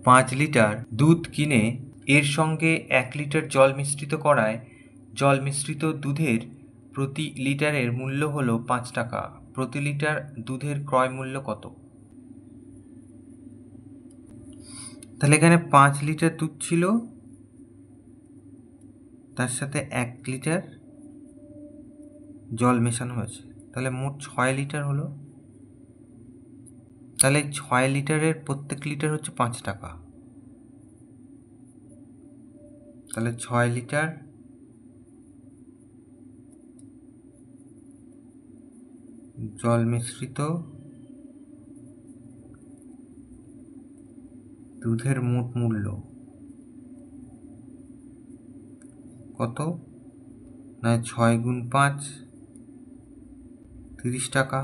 5 litre দুধ কিনে এর সঙ্গে 1 লিটার জল মিশ্রিত করায় জল মিশ্রিত দুধের প্রতি লিটারের মূল্য হল 5 টাকা। প্রতি লিটার দুধের ক্রয় মূল্য কত? তাহলে এখানে 5 লিটার দুধ ছিল, তার সাথে 1 লিটার জল মেশানো হয়েছে, তাহলে মোট 6 লিটার হলো। তাহলে 6 লিটারের প্রত্যেক লিটার হচ্ছে 5 টাকা। তাহলে 6 লিটার জল মিশ্রিত দুধের মোট মূল্য কত? না 6 গুণ 5 30 টাকা।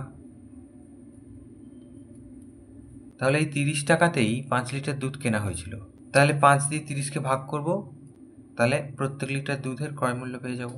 তাহলে এই 30 টাকাতেই 5 লিটার দুধ কেনা হয়েছিল। তাহলে 5 দিয়ে 30কে ভাগ করব, তাহলে প্রত্যেক লিটার দুধের ক্রয় মূল্য পেয়ে যাব।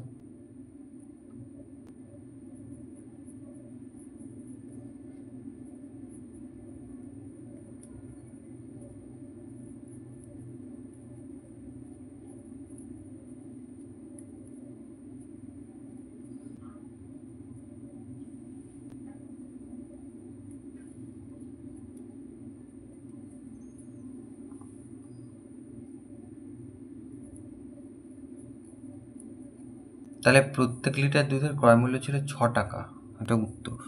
তাহলে প্রত্যেক লিটার দুধের ক্রয় মূল্য ছিল 6 টাকা। এটা উত্তর।